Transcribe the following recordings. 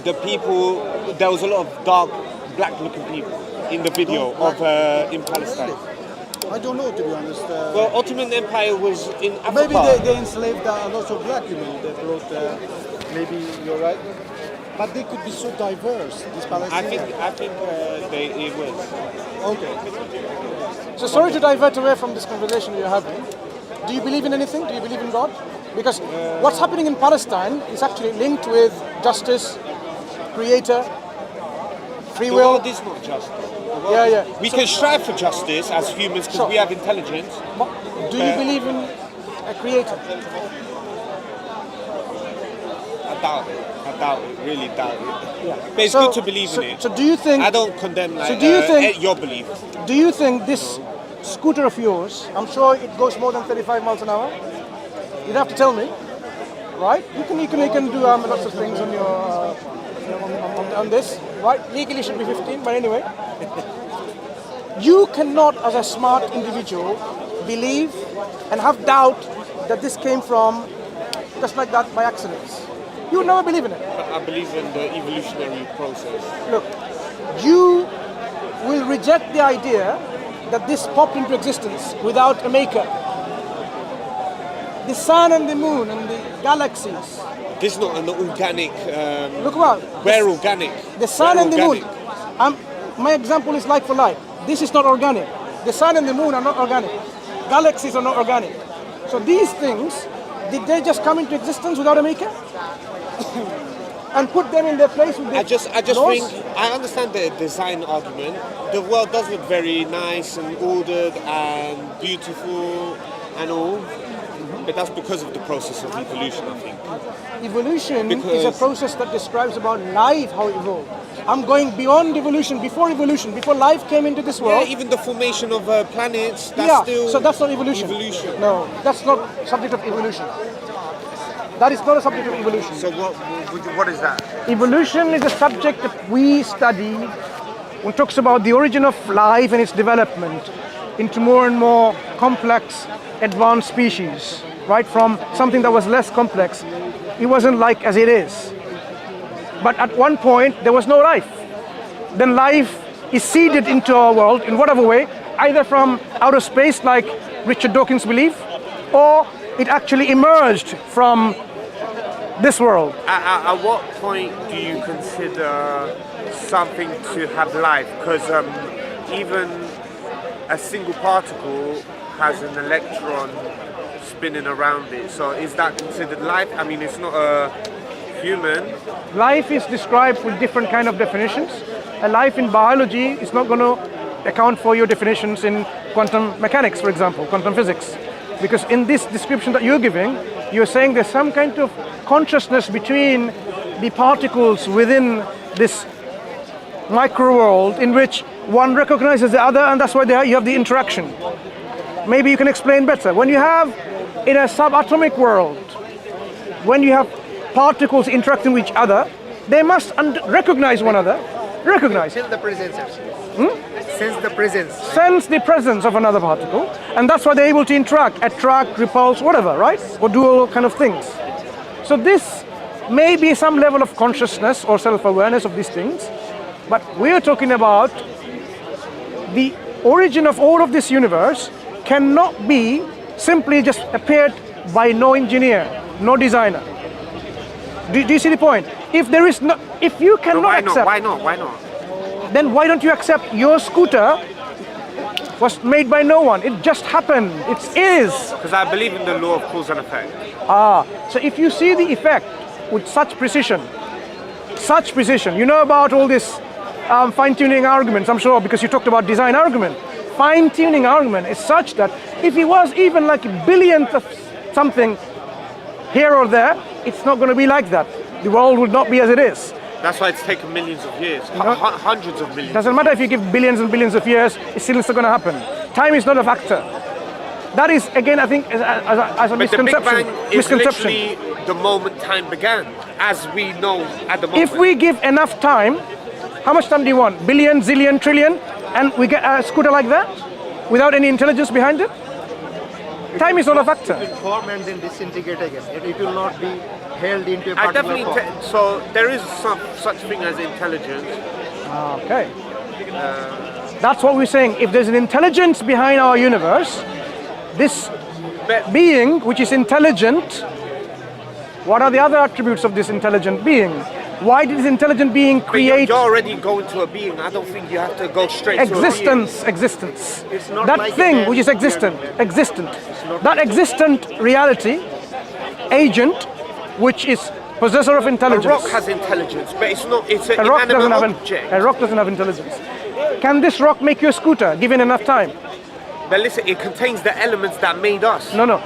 the people, there was a lot of dark, black-looking people in the video in Palestine. I don't know, to be honest. Well, Ottoman Empire was in Africa. Maybe they enslaved a lot of black people. They brought, maybe you're right. But they could be so diverse, these Palestinians. I think it was. Okay. So sorry to divert away from this conversation you're having. Do you believe in anything? Do you believe in God? Because what's happening in Palestine is actually linked with justice, creator, free will. The world is not just. Yeah. We can strive for justice as humans because we have intelligence. Do you believe in a creator? I doubt it. Really doubt it. Yeah. But it's good to believe in it. So do you think? I don't condemn your belief. Do you think this scooter of yours? I'm sure it goes more than 35 miles an hour. You'd have to tell me, right? You can do lots of things on your on this, right? Legally it should be 15, but anyway. You cannot, as a smart individual, believe and have doubt that this came from just like that by accidents. You would never believe in it. I believe in the evolutionary process. Look, you will reject the idea that this popped into existence without a maker. The sun and the moon and the galaxies. This is not an organic. Look around. We're organic. The sun and the moon. My example is like for like. This is not organic. The sun and the moon are not organic. Galaxies are not organic. So these things, did they just come into existence without a maker? And put them in their place with the I just laws? think I understand the design argument. The world does look very nice and ordered and beautiful and all, but that's because of the process of evolution, I think. Evolution is a process that describes about life, how it evolved. I'm going beyond evolution, before life came into this world. Yeah, even the formation of planets, that's still so that's not evolution. No, that's not subject of evolution. That is not a subject of evolution. So what is that? Evolution is a subject that we study when it talks about the origin of life and its development into more and more complex, advanced species, right? From something that was less complex. It wasn't like as it is. But at one point, there was no life. Then life is seeded into our world in whatever way, either from outer space, like Richard Dawkins' belief, or it actually emerged from this world. At what point do you consider something to have life? Because even a single particle has an electron spinning around it. So is that considered life? I mean, it's not a human. Life is described with different kind of definitions. A life in biology is not going to account for your definitions in quantum mechanics, for example, quantum physics. Because in this description that you're giving, you're saying there's some kind of consciousness between the particles within this micro world in which one recognizes the other, and that's why you have the interaction. Maybe you can explain better. When you have in a subatomic world, when you have particles interacting with each other, they must recognize one another. Recognize. Sense the presence. Sense the presence. Sense the presence of another particle, and that's why they're able to interact, attract, repulse, whatever, right? Or do all kind of things. So this may be some level of consciousness or self-awareness of these things, but we're talking about the origin of all of this universe cannot be simply just appeared by no engineer, no designer. Do you see the point? If there is no, if you cannot accept, why not? Then why don't you accept your scooter was made by no one? It just happened. It is. Because I believe in the law of cause and effect. So if you see the effect with such precision, you know about all this fine-tuning arguments, I'm sure, because you talked about design argument. Fine-tuning argument is such that if it was even like a billionth of something here or there, it's not going to be like that. The world would not be as it is. That's why it's taken millions of years, hundreds of millions. Doesn't matter if you give billions and billions of years, it's still not going to happen. Time is not a factor. That is, again, I think, as a misconception. The Big Bang is literally the moment time began, as we know at the moment. If we give enough time, how much time do you want? Billion, zillion, trillion, and we get a scooter like that? Without any intelligence behind it? Time is not a factor. It will form and then disintegrate again. It will not be held into a I particular definitely form. so there is some such thing as intelligence. Okay. That's what we're saying. If there's an intelligence behind our universe, this But being which is intelligent, what are the other attributes of this intelligent being? Why did this intelligent being but you're create already going to a being. I don't think you have to go straight to a being. existence? It's not That like thing a man. which is existent. That existent reality, agent, which is possessor of A intelligence. rock has intelligence, but it's not. It's an A rock doesn't inanimate have object. a rock doesn't have intelligence. Can this rock make you a scooter given enough time? But listen, it contains the elements that made us. No.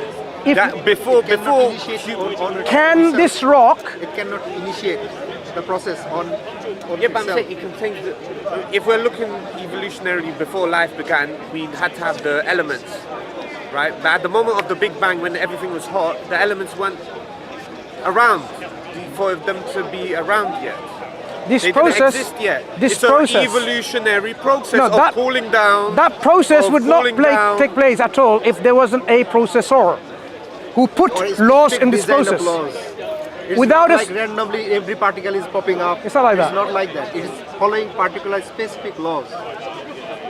If That before Cannot initiate on its can itself. this rock It cannot initiate the process on Yeah, but I'm itself. saying it contains the, if we're looking evolutionarily before life began, we had to have the elements, right? But at the moment of the Big Bang, when everything was hot, the elements weren't around for them to be around yet. this They process didn't exist yet. this it's process an evolutionary process No, of that- cooling down. that process of would not cooling down. take place at all if there wasn't a processor who put Or a laws specific in this design of process. laws. It's Without not a- like randomly every particle is popping up. It's not like that. It's not like that. It is following particular specific laws.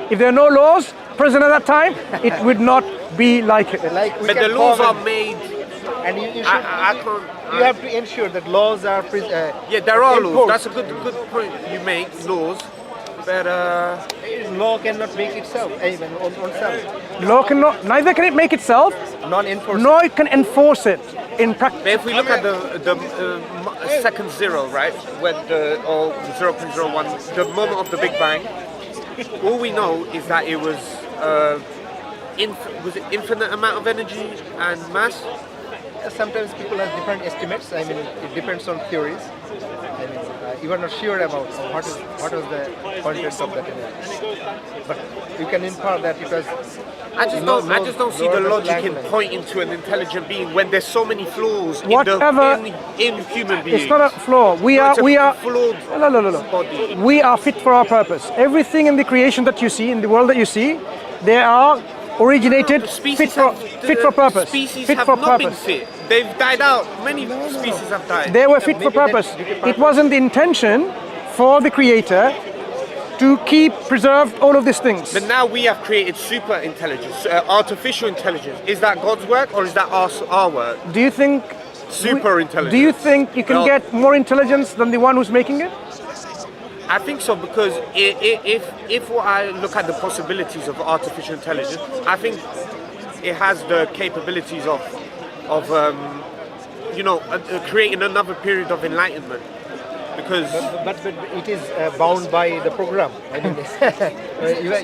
If there are no laws present at that time, it would not be like it. Like we But can the laws form are made. and you should, I can't. you have to ensure that laws are Yeah, there are laws. enforced. That's a good point you make. Laws, but Law cannot make itself even on self. Law cannot, neither can it make itself, Non-enforced. nor it can enforce it in But practice. if we look at the second zero, right, when or 0.01, the moment of the Big Bang, all we know is that it was was it infinite amount of energy and mass? Sometimes people have different estimates. I mean, it depends on theories. I mean, you are not sure about what was the content of that energy. But you can infer that it was. I just don't see the lower logic in than pointing to an intelligent being when there's so many flaws Whatever- in human beings. It's not a flaw. We No, are, it's a we are, flawed no. body. We are fit for our purpose. Everything in the creation that you see, in the world that you see, they are originated fit for purpose. Species Fit have for not been purpose. fit. They've died out. Many species have died. They were fit for purpose. It wasn't the intention for the creator to keep preserved all of these things. But now we have created super intelligence, artificial intelligence. Is that God's work or is that our work? Do you think Super intelligence. Do you think you can Well- get more intelligence than the one who's making it? I think so because if I look at the possibilities of artificial intelligence, I think it has the capabilities of creating another period of enlightenment. Because But it is bound by the program. I mean,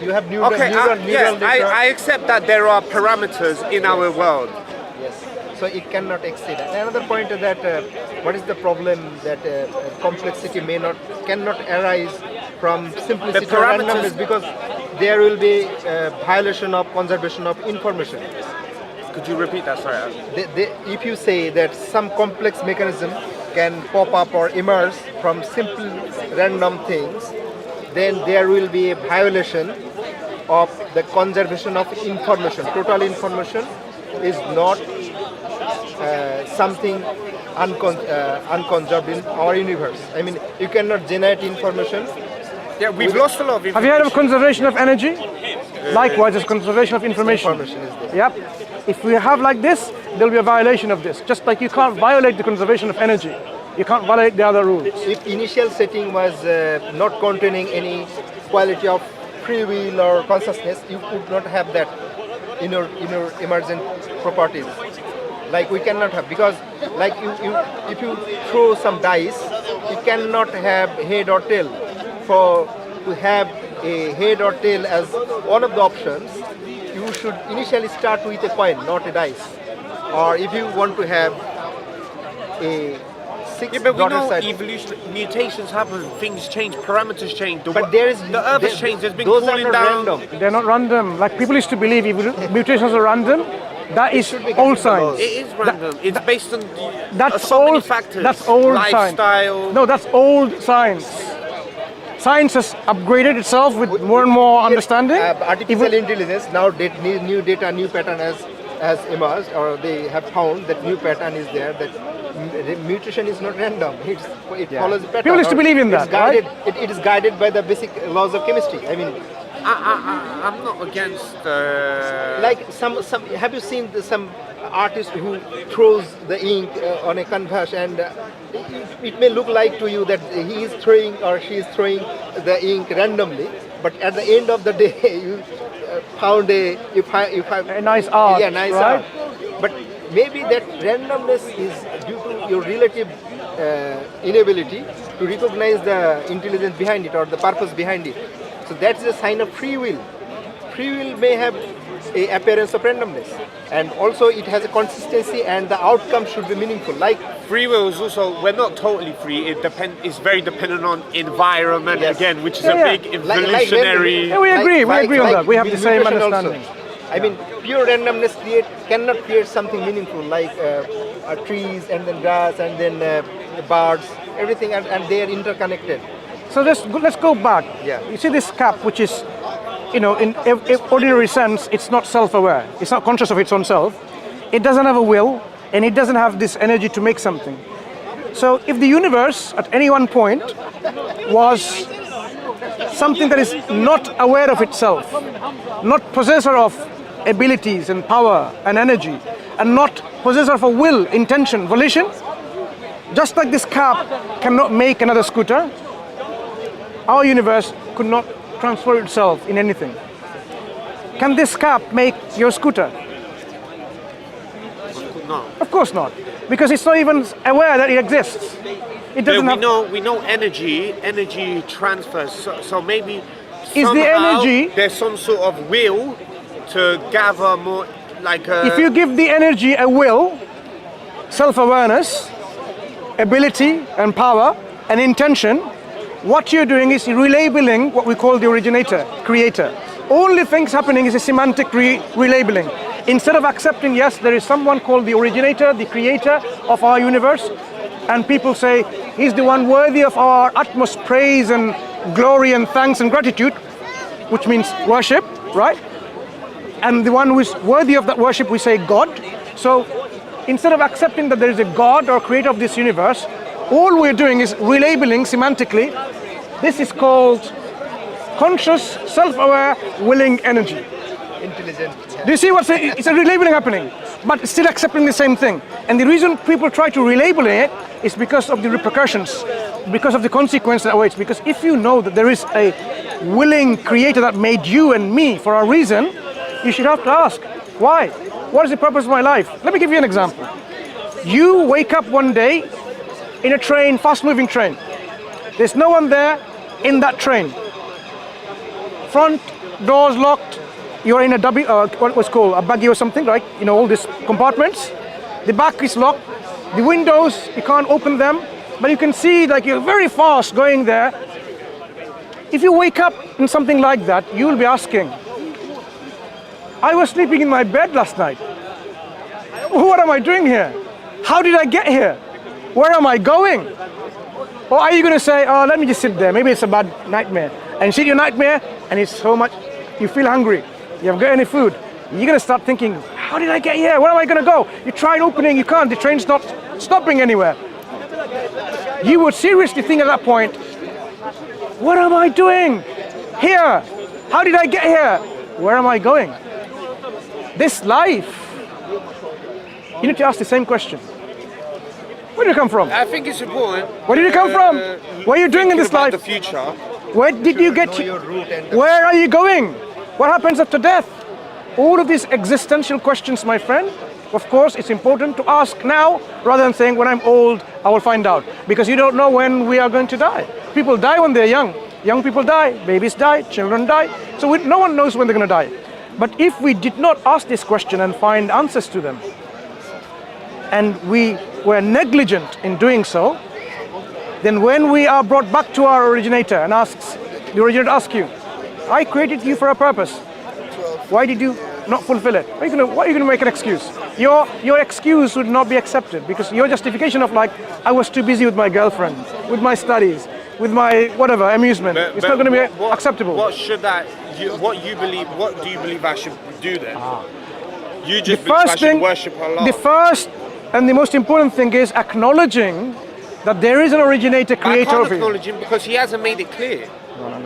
you have neural network. I accept that there are parameters in our world. Yes. So it cannot exceed. Another point is that what is the problem that complexity cannot arise from simplicity The or parameters- randomness because there will be violation of conservation of information. Could you repeat that? Sorry. If you say that some complex mechanism can pop up or emerge from simple random things, then there will be a violation of the conservation of information. Total information is not something unconserved in our universe. I mean, you cannot generate information. Yeah, we've lost a lot of information. Have you heard of conservation of energy? Likewise, it's conservation of information. Information is there. Yep. If we have like this, there'll be a violation of this. Just like you can't violate the conservation of energy, you can't violate the other rules. If initial setting was not containing any quality of free will or consciousness, you could not have that in your emergent properties. Like we cannot have, because like if you throw some dice, you cannot have head or tail. To have a head or tail as one of the options, you should initially start with a coin, not a dice. Or if you want to have a six Yeah, but we daughter know side. evolution, mutations happen, things change, parameters change. But there is the earth has changed. There's been those are cooling not down. random. They're not random. Like people used to believe mutations are random. That is should be old given science. It is random. It's based on That's so many old factors. That's old Lifestyle. science. No, that's old science. Science has upgraded itself with more and more understanding. Artificial intelligence now new data, new pattern has has emerged, or they have found that new pattern is there, that mutation is not random. It follows a pattern. People used to believe in that, guided, right? It is guided by the basic laws of chemistry. I mean, I'm not against. like some. Have you seen some artist who throws the ink on a canvas, and it may look like to you that he is throwing or she is throwing the ink randomly, but at the end of the day, you found a nice art, yeah, nice right? art. But maybe that randomness is due to your relative inability to recognize the intelligence behind it or the purpose behind it. So that's a sign of free will. Free will may have a appearance of randomness, and also it has a consistency, and the outcome should be meaningful. Like free will is also, we're not totally free. It's very dependent on environment, Yes. again, which is Yeah, a yeah. big evolutionary. Yeah, we agree on that. We have the same mutation also. understanding. I mean, pure randomness cannot create something meaningful, like trees and then grass and then birds, everything, and they are interconnected. So let's go back. Yeah. You see this cap, which is, in ordinary sense, it's not self-aware. It's not conscious of its own self. It doesn't have a will, and it doesn't have this energy to make something. So if the universe at any one point was something that is not aware of itself, not possessor of abilities and power and energy, and not possessor of a will, intention, volition, just like this cap cannot make another scooter, our universe could not transfer itself in anything. Can this cap make your scooter? No. Of course not, because it's not even aware that it exists. It doesn't have. We know energy transfers. So maybe Is the somehow energy- there's some sort of will to gather more, like a. If you give the energy a will, self-awareness, ability and power and intention, what you're doing is relabeling what we call the originator, creator. Only things happening is a semantic relabeling. Instead of accepting, yes, there is someone called the originator, the creator of our universe, and people say, he's the one worthy of our utmost praise and glory and thanks and gratitude, which means worship, right? And the one who is worthy of that worship, we say God. So instead of accepting that there is a God or creator of this universe, all we're doing is relabeling semantically. This is called conscious, self-aware, willing energy. Intelligent. Do you see it's a relabeling happening, but still accepting the same thing. And the reason people try to relabel it is because of the repercussions, because of the consequence that awaits. Because if you know that there is a willing creator that made you and me for a reason, you should have to ask, why? What is the purpose of my life? Let me give you an example. You wake up one day in a train, fast-moving train. There's no one there in that train. Front doors locked. You're in a what was called a buggy or something, right? All these compartments. The back is locked. The windows, you can't open them, but you can see like you're very fast going there. If you wake up in something like that, you will be asking, I was sleeping in my bed last night. What am I doing here? How did I get here? Where am I going? Or are you going to say, oh, let me just sit there. Maybe it's a bad nightmare. And sit your nightmare, and it's so much, you feel hungry. You haven't got any food. You're going to start thinking, how did I get here? Where am I going to go? You try opening, you can't. The train's not stopping anywhere. You would seriously think at that point, what am I doing here? How did I get here? Where am I going? This life, you need to ask the same question. Where did you come from? I think it's important. Where did you come from? What are you doing in this life? The future. Where did you get Know to? your root and Where are you going? What happens after death? All of these existential questions, my friend, of course, it's important to ask now rather than saying when I'm old, I will find out. Because you don't know when we are going to die. People die when they're young. Young people die, babies die, children die. So no one knows when they're going to die. But if we did not ask this question and find answers to them, and we were negligent in doing so, then when we are brought back to our originator and the originator asks you, I created you for a purpose. Why did you not fulfill it? What are you going to make an excuse? Your excuse would not be accepted because your justification of like, I was too busy with my girlfriend, with my studies, with my whatever, amusement. It's not going to be acceptable. What do you believe I should do then? You just believe I should worship Allah. the first and the most important thing is acknowledging that there is an originator, I creator can't of it. acknowledge him because he hasn't made it clear.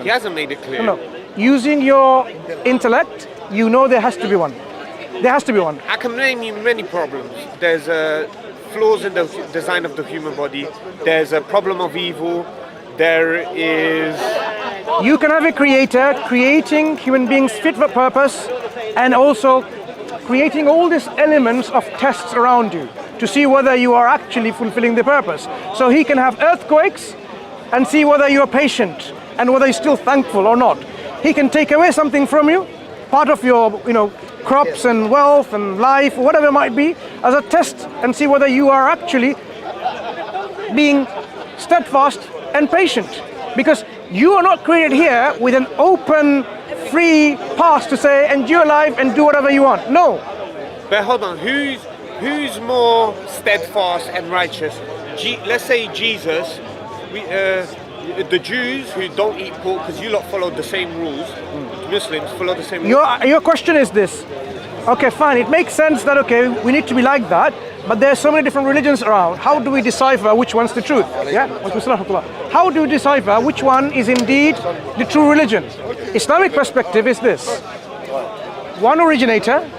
He hasn't made it clear. No, using your intellect, you know there has to be one. There has to be one. I can name you many problems. There's flaws in the design of the human body. There's a problem of evil. There is... You can have a creator creating human beings fit for purpose and also creating all these elements of tests around you to see whether you are actually fulfilling the purpose. So he can have earthquakes and see whether you are patient and whether you're still thankful or not. He can take away something from you, part of your, crops and wealth and life, whatever it might be, as a test and see whether you are actually being steadfast and patient. Because you are not created here with an open, free pass to say, endure life and do whatever you want. No. But hold on, who's more steadfast and righteous? Let's say Jesus, the Jews who don't eat pork because you lot follow the same rules, Muslims follow the same rules. Your question is this. Okay, fine, it makes sense that, we need to be like that, but there are so many different religions around. How do we decipher which one's the truth? Yeah? How do we decipher which one is indeed the true religion? Islamic perspective is this. One originator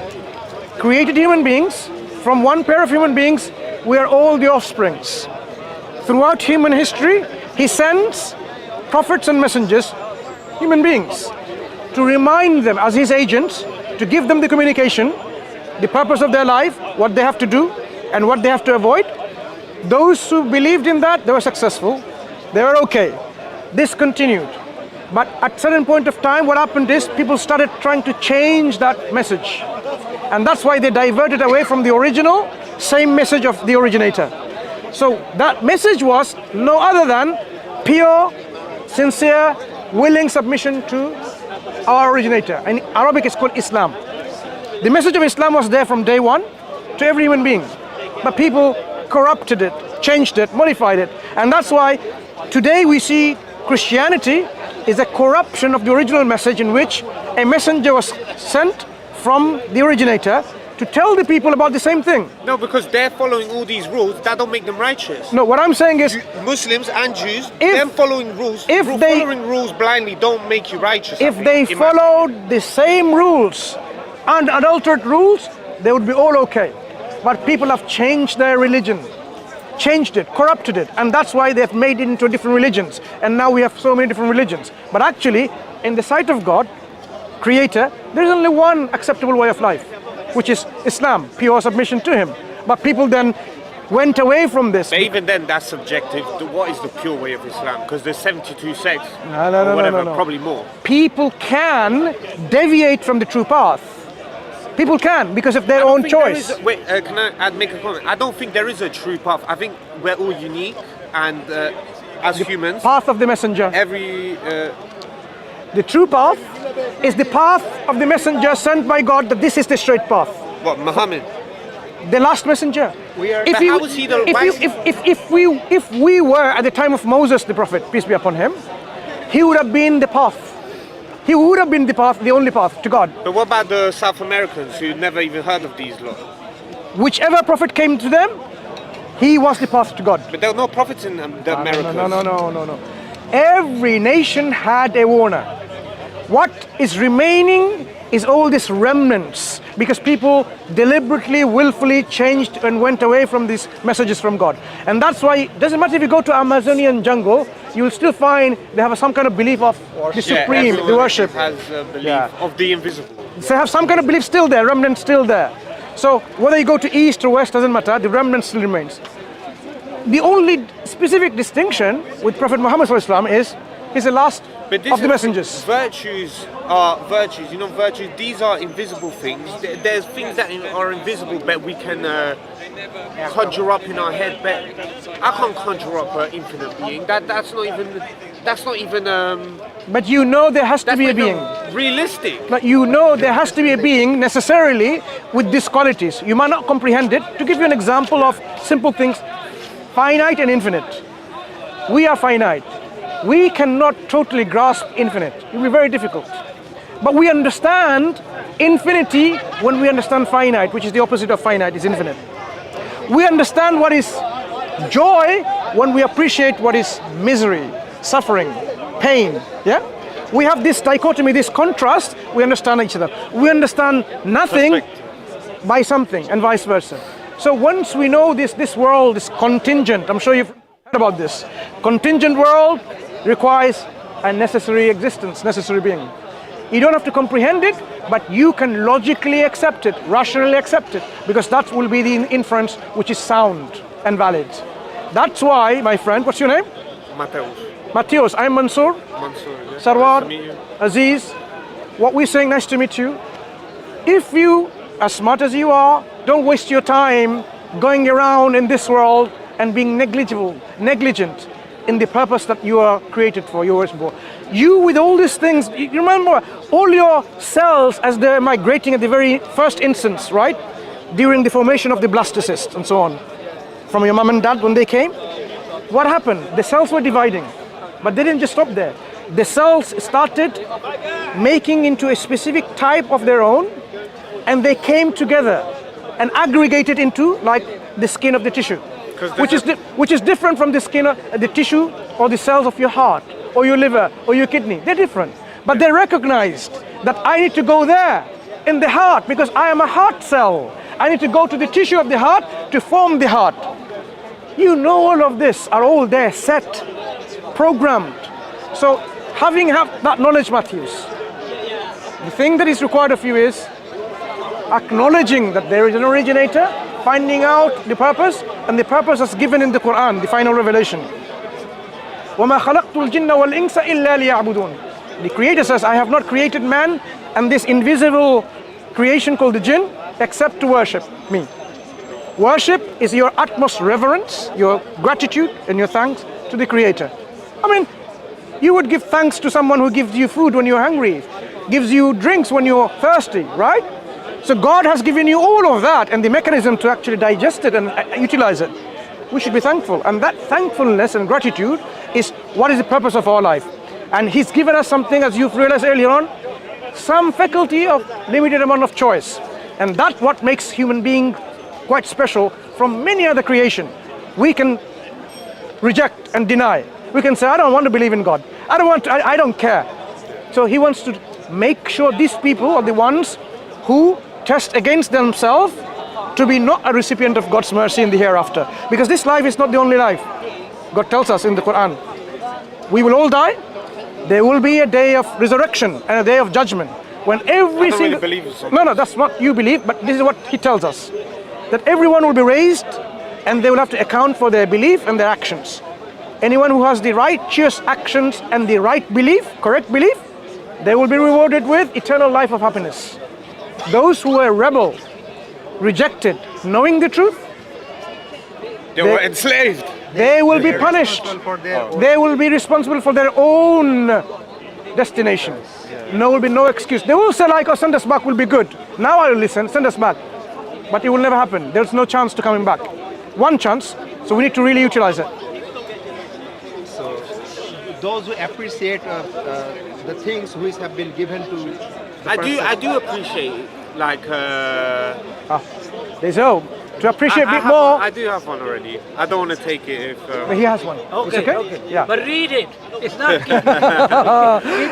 created human beings. From one pair of human beings, we are all the offsprings. Throughout human history, he sends prophets and messengers, human beings, to remind them as his agents, to give them the communication, the purpose of their life, what they have to do, and what they have to avoid. Those who believed in that, they were successful. They were okay. This continued. But at a certain point of time, what happened is people started trying to change that message. And that's why they diverted away from the original, same message of the originator. So that message was no other than pure, sincere, willing submission to our originator. In Arabic it's called Islam. The message of Islam was there from day one to every human being. But people corrupted it, changed it, modified it. And that's why today we see Christianity is a corruption of the original message in which a messenger was sent from the originator to tell the people about the same thing. No, because they're following all these rules, that don't make them righteous. No, what I'm saying is Muslims and Jews, them following rules, following rules blindly don't make you righteous. If they followed the same rules, unadulterated rules, they would be all okay. But people have changed their religion, changed it, corrupted it, and that's why they've made it into different religions. And now we have so many different religions. But actually, in the sight of God, Creator, there is only one acceptable way of life, which is Islam, pure submission to Him. But people then went away from this. But even then, that's subjective. What is the pure way of Islam? Because there's 72 sects, No. probably more. People can deviate from the true path. People can, because of their own choice. Can I make a comment? I don't think there is a true path. I think we're all unique, and as humans, Path of the messenger. The true path is the path of the messenger sent by God, that this is the straight path. What, Muhammad? The last messenger. How was he the if we were at the time of Moses, the prophet, peace be upon him, he would have been the path. He would have been the path, the only path to God. But what about the South Americans who never even heard of these laws? Whichever prophet came to them, he was the path to God. But there were no prophets in the Americas. No. Every nation had a warner. What is remaining is all these remnants, because people deliberately, willfully changed and went away from these messages from God. And that's why it doesn't matter if you go to Amazonian jungle, you will still find they have some kind of belief of the supreme, the worship. Has a belief of the invisible. They have some kind of belief still there, remnants still there. So whether you go to east or west, doesn't matter, the remnant still remains. The only specific distinction with Prophet Muhammad is he's the last of the messengers. Virtues are virtues. Virtues, these are invisible things. There's things that are invisible but we can conjure up in our head, but I can't conjure up an infinite being. That's not even But there has to be a being. Realistic. But there has to be a being necessarily with these qualities. You might not comprehend it. To give you an example of simple things, finite and infinite. We are finite. We cannot totally grasp infinite. It will be very difficult. But we understand infinity when we understand finite, which is the opposite of finite, is infinite. We understand what is joy when we appreciate what is misery, suffering, pain. Yeah? We have this dichotomy, this contrast, we understand each other. We understand nothing by something and vice versa. So once we know this world is contingent, I'm sure you've heard about this. Contingent world requires a necessary existence, necessary being. You don't have to comprehend it, but you can logically accept it, rationally accept it, because that will be the inference which is sound and valid. That's why, my friend, what's your name? Mateus. Matheus, I'm Mansour. Mansour. Yeah. Sarwar, Nice to meet you. Aziz, what we're saying, nice to meet you. If you, as smart as you are, don't waste your time going around in this world and being negligent in the purpose that you are created for, you were born. You with all these things, you remember all your cells as they're migrating at the very first instance, right? During the formation of the blastocyst and so on. From your mom and dad when they came, what happened? The cells were dividing, but they didn't just stop there. The cells started making into a specific type of their own, and they came together and aggregated into like the skin of the tissue, which is different from the skin of the tissue or the cells of your heart or your liver or your kidney. They're different, but they recognized that I need to go there in the heart because I am a heart cell. I need to go to the tissue of the heart to form the heart. You know, all of this are all there, set, programmed. So having that knowledge, Matheus, the thing that is required of you is acknowledging that there is an originator, finding out the purpose, and the purpose is given in the Quran, the final revelation. وَمَا خَلَقْتُ الْجِنَّ وَالْإِنسَ إِلَّا لِيَعْبُدُونَ. The Creator says, I have not created man and this invisible creation called the jinn except to worship me. Worship is your utmost reverence, your gratitude and your thanks to the Creator. I mean, you would give thanks to someone who gives you food when you're hungry, gives you drinks when you're thirsty, right? So God has given you all of that and the mechanism to actually digest it and utilize it. We should be thankful, and that thankfulness and gratitude is what is the purpose of our life. And He's given us something, as you've realized earlier on, some faculty of limited amount of choice, and that's what makes human being quite special from many other creation. We can reject and deny. We can say, I don't want to believe in God. I don't care. So He wants to make sure these people are the ones who test against themselves to be not a recipient of God's mercy in the hereafter. Because this life is not the only life. God tells us in the Quran, we will all die. There will be a day of resurrection and a day of judgment. When every single... Really believe No, that's what you believe, but this is what He tells us. That everyone will be raised and they will have to account for their belief and their actions. Anyone who has the righteous actions and the right belief, correct belief, they will be rewarded with eternal life of happiness. Those who were rebel, rejected, knowing the truth, They were enslaved. they will be punished. They will be responsible for their own destination. There will be no excuse. They will say like, oh, send us back will be good. Now I will listen, send us back. But it will never happen. There's no chance to coming back. One chance, so we need to really utilize it. So those who appreciate the things which have been given to the I do appreciate like There's hope. To appreciate a bit more. I do have one already. I don't want to take it if He has one. It's okay? Yeah. But read it. It's not.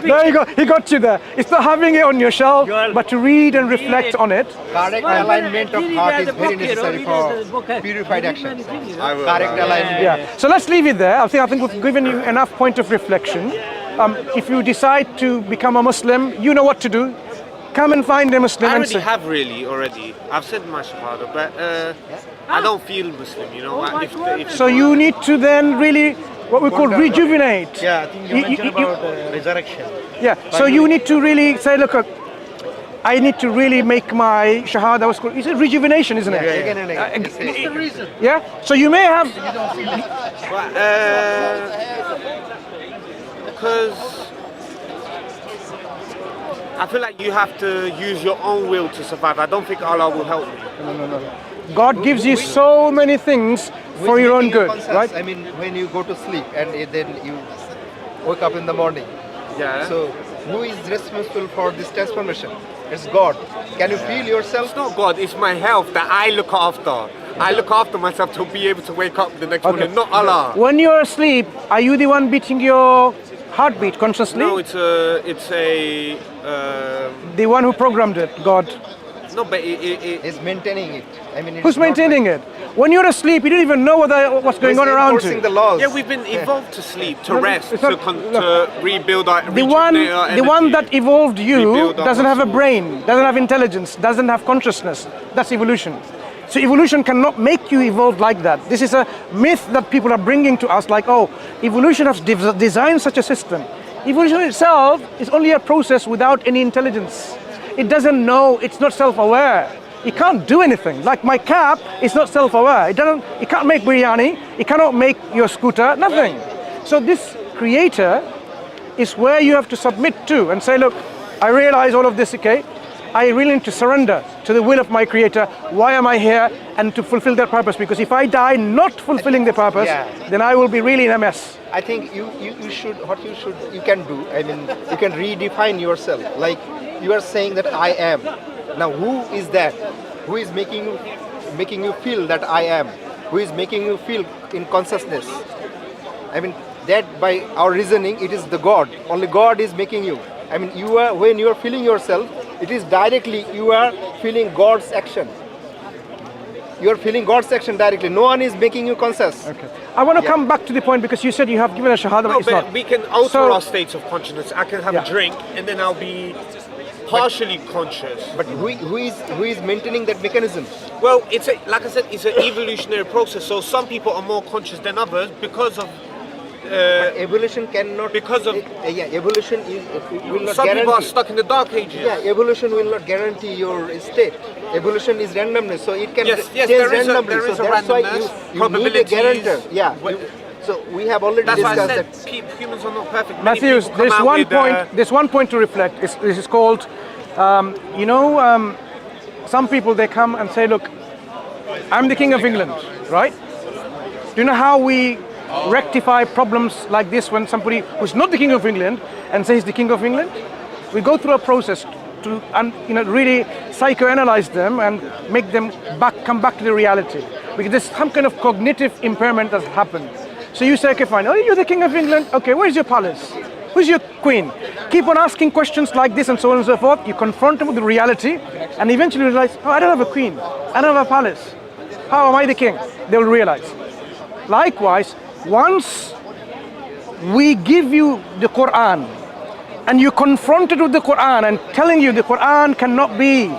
There you go. He got you there. It's not having it on your shelf, but to read and reflect on it. correct alignment of heart is very necessary for purified actions. I will. Correct alignment. Yeah. So let's leave it there. I think we've given you enough point of reflection. If you decide to become a Muslim, you know what to do. Come and find a Muslim I and already say, have really already. I've said my Shahada, but I don't feel Muslim, you know. If so you need to then really, what we call rejuvenate. Yeah, I think you mentioned about resurrection. Yeah, so you need to really say, look, I need to really make my Shahada, it's a rejuvenation, isn't it? Again and again. What's the reason? Yeah, so you may have, because I feel like you have to use your own will to survive. I don't think Allah will help me. God gives you so many things for your own good, right? I mean, when you go to sleep and then you wake up in the morning. Yeah. So who is responsible for this transformation? It's God. Can you feel yourself? It's not God, it's my health that I look after. I look after myself to be able to wake up the next morning, not Allah. When you're asleep, are you the one beating your heartbeat consciously? No, it's a The one who programmed it, God. no, but Is maintaining it. I mean, Who's maintaining it? When you're asleep, you don't even know what's going on around enforcing you. the laws. yeah, we've been evolved to sleep, to No, rest, it's to, not- to rebuild our The one energy. that evolved you Rebuild our doesn't have a muscles. brain, doesn't have intelligence, doesn't have consciousness. That's evolution. So evolution cannot make you evolve like that. This is a myth that people are bringing to us, like, oh, evolution has designed such a system. Evolution itself is only a process without any intelligence. It doesn't know, it's not self-aware. It can't do anything. Like my cap is not self-aware. It can't make biryani, it cannot make your scooter, nothing. So this creator is where you have to submit to and say, look, I realize all of this, okay? I really need to surrender to the will of my creator. Why am I here? And to fulfill that purpose. Because if I die not fulfilling the purpose, then I will be really in a mess. I think you should, you can do, I mean, you can redefine yourself. Like you are saying that I am. Now who is that? Who is making you feel that I am? Who is making you feel in consciousness? I mean, that by our reasoning, it is the God. Only God is making you. I mean, when you are feeling yourself, it is directly you are feeling God's action. You are feeling God's action directly. No one is making you conscious. Okay. I want to come back to the point because you said you have given a shahada, No, but it's but not. we can alter So- our states of consciousness. I can have Yeah. a drink and then I'll be partially conscious. But who is maintaining that mechanism? Well, like I said, it's an evolutionary process. So some people are more conscious than others because of. Evolution cannot, Because of- evolution will not Some people are guarantee. stuck in the dark ages. Yeah, evolution will not guarantee your state. Evolution is randomness, so it can Yes, change there is a- randomly. there is so a that's why randomness, you need a probabilities. guarantor. Yeah. What- So we have already That's why I discussed said that. humans are not perfect. Many Matthews, people come out with, there's one point to reflect. This is called, some people, they come and say, look, I'm the King of England, right? Do you know how we rectify problems like this when somebody who's not the King of England and says the King of England? We go through a process to really psychoanalyze them and make them come back to the reality. Because there's some kind of cognitive impairment that's happened. So you say, okay, fine, oh, you're the King of England, okay, where's your palace? Who's your queen? Keep on asking questions like this and so on and so forth. You confront them with the reality and eventually realize, oh, I don't have a queen, I don't have a palace. How am I the king? They will realize. Likewise, once we give you the Quran and you confronted with the Quran and telling you the Quran cannot be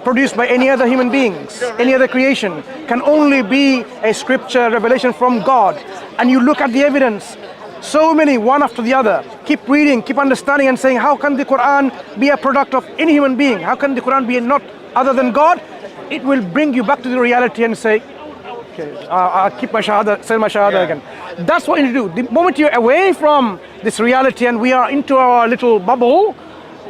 produced by any other human beings, any other creation, can only be a scripture revelation from God, and you look at the evidence, so many, one after the other, keep reading, keep understanding and saying, how can the Quran be a product of any human being? How can the Quran be not other than God? It will bring you back to the reality and say, okay, I'll keep my shahada, say my shahada again. That's what you do. The moment you're away from this reality and we are into our little bubble,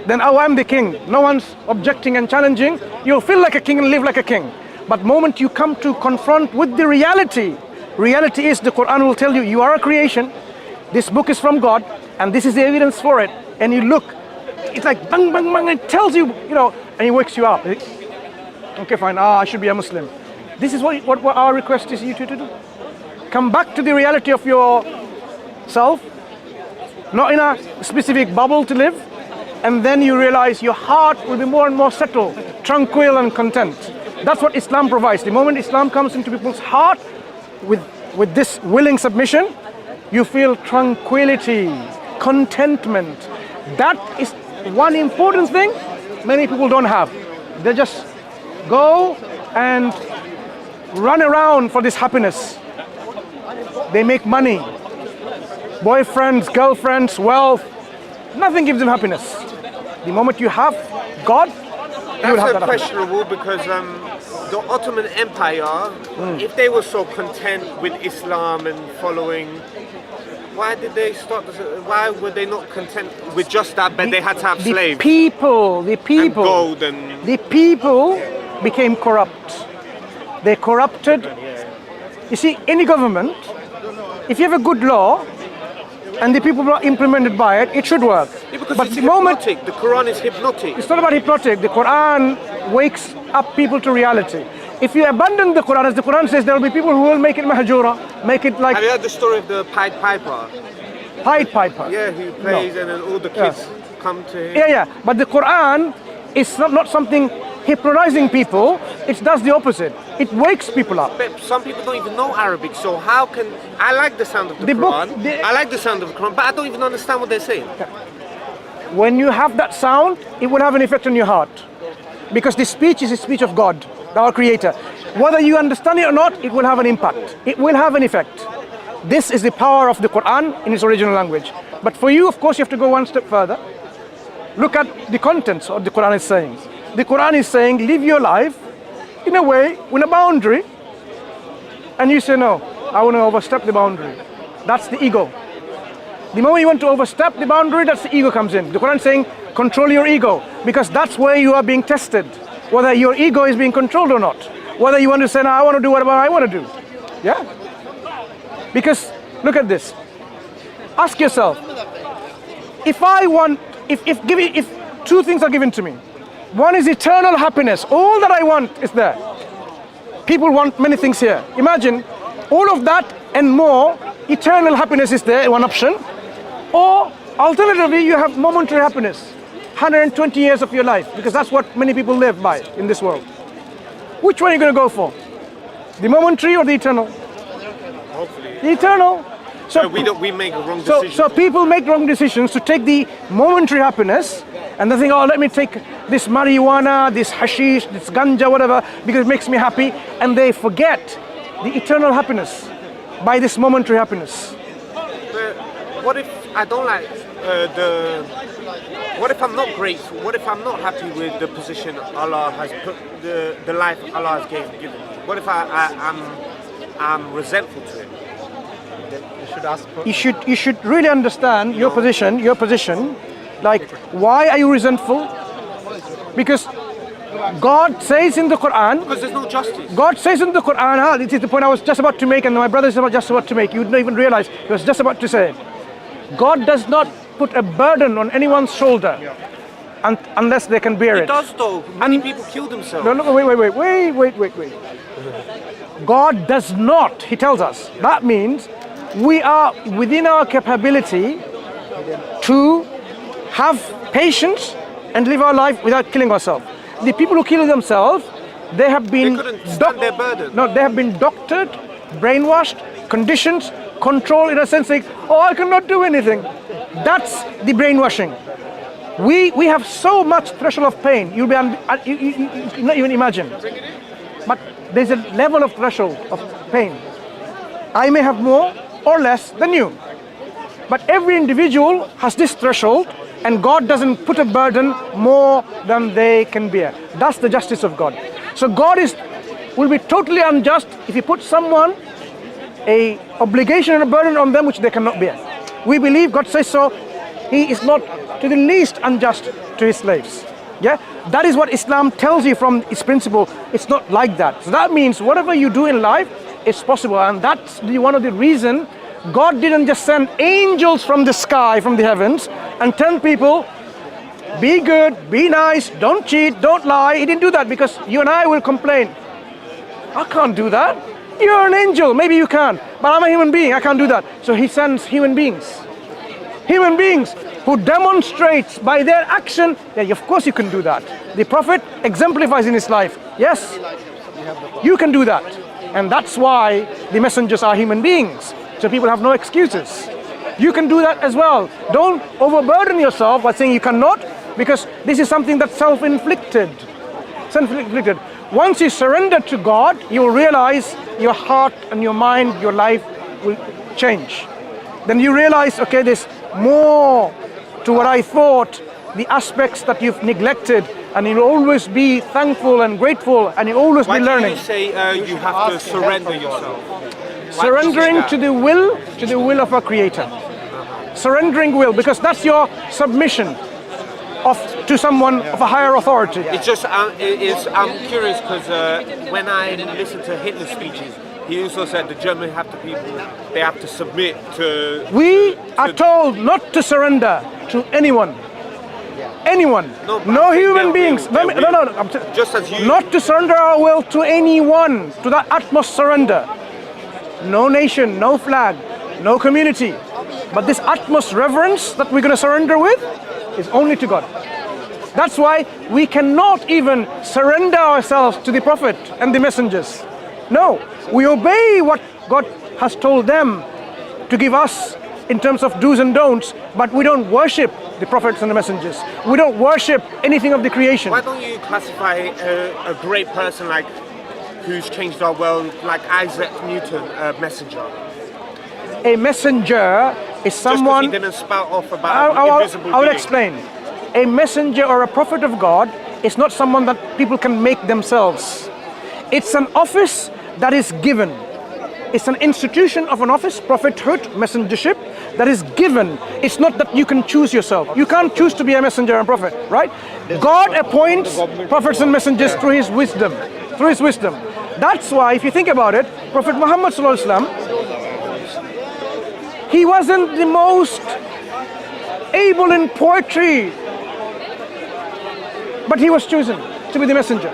then, oh, I'm the king. No one's objecting and challenging. You'll feel like a king and live like a king. But moment you come to confront with the reality is the Quran will tell you, you are a creation. This book is from God, and this is the evidence for it. And you look, it's like bang, bang, bang. It tells you, and it wakes you up. Okay, fine. I should be a Muslim. This is what our request is you to do. Come back to the reality of yourself, not in a specific bubble to live. And then you realize your heart will be more and more settled, tranquil and content. That's what Islam provides. The moment Islam comes into people's heart with this willing submission, you feel tranquility, contentment. That is one important thing many people don't have. They just go and run around for this happiness. They make money, boyfriends, girlfriends, wealth. Nothing gives them happiness. The moment you have God, you will have That's that happiness. questionable because the Ottoman Empire, if they were so content with Islam and following, why did they start? Why were they not content with just that? But they had to have slaves. The people, and gold and the people became corrupt. They corrupted. You see, any government, if you have a good law, and the people are implemented by it, it should work. Yeah, because but it's the moment hypnotic. The Quran is hypnotic. it's not about hypnotic, the Quran wakes up people to reality. If you abandon the Quran, as the Quran says, there will be people who will make it mahjura, make it like Have you heard the story of the Pied Piper? Pied Piper. Yeah, who plays and then all the kids come to him. Yeah. But the Quran is not something hypnotizing people. It does the opposite. It wakes people up. But some people don't even know Arabic, so how can... I like the sound of the The book- Quran. I like the sound of the Quran, but I don't even understand what they're saying. When you have that sound, it will have an effect on your heart. Because this speech is a speech of God, our Creator. Whether you understand it or not, it will have an impact. It will have an effect. This is the power of the Quran in its original language. But for you, of course, you have to go one step further. Look at the contents of the Quran is saying. The Quran is saying, live your life in a way, with a boundary. And you say, no, I want to overstep the boundary. That's the ego. The moment you want to overstep the boundary, that's the ego comes in. The Quran is saying, control your ego, because that's where you are being tested. Whether your ego is being controlled or not. Whether you want to say, no, I want to do whatever I want to do. Yeah? Because, look at this. Ask yourself, if two things are given to me. One is eternal happiness. All that I want is there. People want many things here. Imagine, all of that and more, eternal happiness is there, one option. Or, alternatively, you have momentary happiness. 120 years of your life, because that's what many people live by in this world. Which one are you going to go for? The momentary or the eternal? Hopefully. The eternal. So we make a wrong decision. So people make wrong decisions to take the momentary happiness, and they think, oh, let me take this marijuana, this hashish, this ganja, whatever, because it makes me happy, and they forget the eternal happiness by this momentary happiness. But what if I don't like what if I'm not grateful? What if I'm not happy with the position Allah has put, the life Allah has given me? What if I'm resentful to it? You should ask for You should really understand your position. Like, why are you resentful? Because God says in the Quran. Because there's no justice. God says in the Quran. This is the point I was just about to make, and my brother is just about to make. You didn't even realize he was just about to say it. God does not put a burden on anyone's shoulder unless they can bear it. It does though. Many people kill themselves. No, wait. God does not, he tells us. That means we are within our capability to have patience and live our life without killing ourselves. The people who kill themselves, they have been... They couldn't stand their burden. No, they have been doctored, brainwashed, conditioned, controlled in a sense like, oh, I cannot do anything. That's the brainwashing. We have so much threshold of pain, you not even imagine. But there's a level of threshold of pain. I may have more or less than you. But every individual has this threshold, and God doesn't put a burden more than they can bear. That's the justice of God. So God will be totally unjust if He puts someone an obligation and a burden on them which they cannot bear. We believe God says so. He is not to the least unjust to His slaves. Yeah, that is what Islam tells you from its principle. It's not like that. So that means whatever you do in life, it's possible, and that's one of the reasons God didn't just send angels from the sky, from the heavens, and tell people, be good, be nice, don't cheat, don't lie. He didn't do that because you and I will complain. I can't do that. You're an angel, maybe you can, but I'm a human being, I can't do that. So He sends human beings who demonstrates by their action that of course you can do that. The Prophet exemplifies in his life, yes, you can do that. And that's why the messengers are human beings. So people have no excuses. You can do that as well. Don't overburden yourself by saying you cannot, because this is something that's self-inflicted. Self-inflicted. Once you surrender to God, you will realize your heart and your mind, your life will change. Then you realize, okay, there's more to what I thought, the aspects that you've neglected, and you'll always be thankful and grateful, and you'll always be learning. Why do you say you have to surrender yourself? Surrendering to the will of our Creator. Surrendering will, because that's your submission to someone of a higher authority. It's just, I'm curious because when I listen to Hitler's speeches, he also said the German they have to submit to. We are told not to surrender to anyone. Anyone. No human beings. No. Just as you. Not to surrender our will to anyone, to that utmost surrender. No nation, no flag, no community. But this utmost reverence that we're going to surrender with is only to God. That's why we cannot even surrender ourselves to the Prophet and the messengers. No, we obey what God has told them to give us in terms of do's and don'ts, but we don't worship the prophets and the messengers. We don't worship anything of the creation. Why don't you classify a great person like who's changed our world, like Isaac Newton, a messenger? A messenger is someone. Just 'cause he didn't spout off about invisible I will being. explain. A messenger or a prophet of God is not someone that people can make themselves. It's an office that is given. It's an institution of an office, prophethood, messengership, that is given. It's not that you can choose yourself. You can't choose to be a messenger and prophet, right? God appoints prophets and messengers through his wisdom. Through his wisdom. That's why, if you think about it, Prophet Muhammad sallallahu alaihi wasallam, he wasn't the most able in poetry, but he was chosen to be the messenger.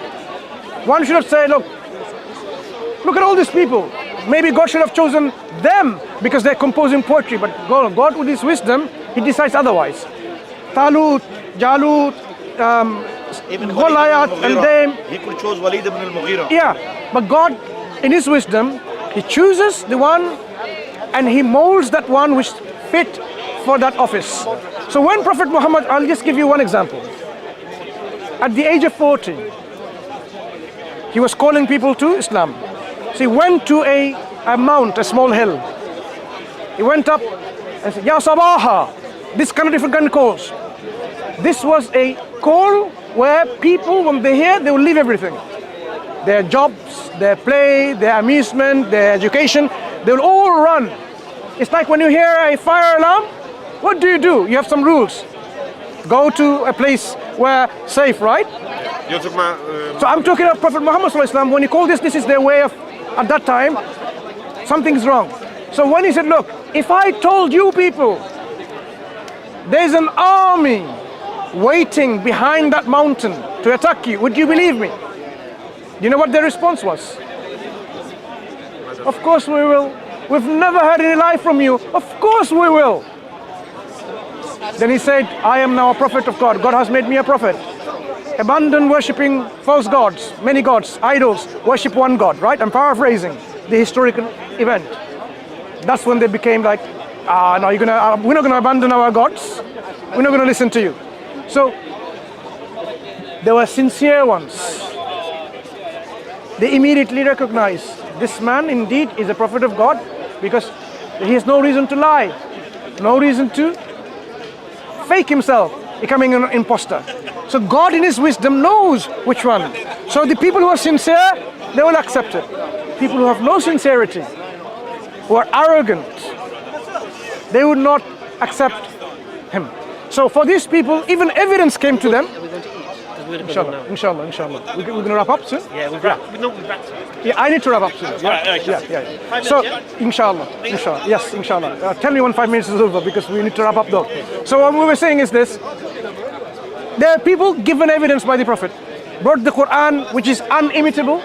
One should have said, look at all these people. Maybe God should have chosen them because they're composing poetry, but God with his wisdom, he decides otherwise. Talut, Jalut, Even Goliath, and them. he could choose Walid ibn al-Mughira. Yeah, but God, in his wisdom, he chooses the one and he molds that one which fit for that office. So when Prophet Muhammad, I'll just give you one example. At the age of 40, he was calling people to Islam. So he went to a mount, a small hill. He went up and said, Ya Sabaha, this kind of different kind of calls. This was a call where people, when they hear, they will leave everything. Their jobs, their play, their amusement, their education, they will all run. It's like when you hear a fire alarm, what do? You have some rules. Go to a place where safe, right? You're talking about, So I'm talking about Prophet Muhammad sallallahu alaihi wasallam. When he called this is their way of, at that time, something's wrong. So when he said, look, if I told you people, there's an army waiting behind that mountain to attack you, would you believe me? You know what their response was? Of course we will. We've never heard any lie from you. Of course we will. Then he said, I am now a prophet of God. God has made me a prophet. Abandon worshipping false gods, many gods, idols, worship one God, right? I'm paraphrasing the historical event. That's when they became like, no, we're not going to abandon our gods. We're not going to listen to you. So there were sincere ones. They immediately recognized this man indeed is a prophet of God because he has no reason to lie, no reason to fake himself, becoming an imposter. So God in his wisdom knows which one. So the people who are sincere, they will accept it. People who have no sincerity, who are arrogant, they would not accept him. So for these people, even evidence came to them. Inshallah. We're going to wrap up soon? Yeah, we'll wrap. We'll back to it. Yeah, I need to wrap up soon. Yeah. So, inshallah. Yes, inshallah. Tell me when 5 minutes is over because we need to wrap up though. So what we were saying is this. There are people given evidence by the Prophet, brought the Quran, which is unimitable.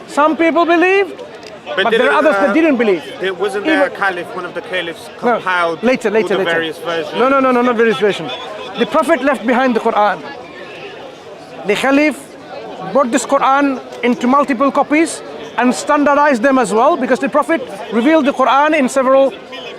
Some people believed, but there are others that didn't believe. There wasn't there a caliph, one of the caliphs compiled later. all the various versions? No, not various versions. The Prophet left behind the Quran. The Caliph brought this Quran into multiple copies and standardized them as well because the Prophet revealed the Quran in several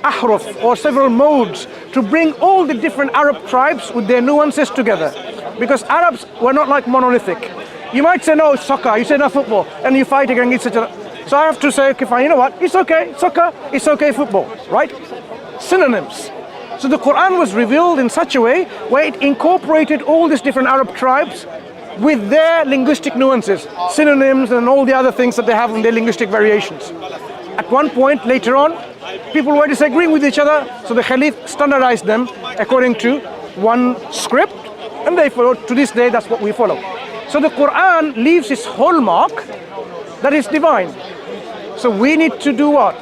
ahruf or several modes to bring all the different Arab tribes with their nuances together. Because Arabs were not like monolithic. You might say, no, it's soccer. You say, no, football. And you fight against each other. So I have to say, okay, fine, you know what? It's okay, soccer. It's okay, football, right? Synonyms. So the Quran was revealed in such a way where it incorporated all these different Arab tribes with their linguistic nuances, synonyms and all the other things that they have in their linguistic variations. At one point later on, people were disagreeing with each other, so the Caliph standardized them according to one script, and they followed. To this day, that's what we follow. So the Quran leaves its hallmark that is divine. So we need to do what?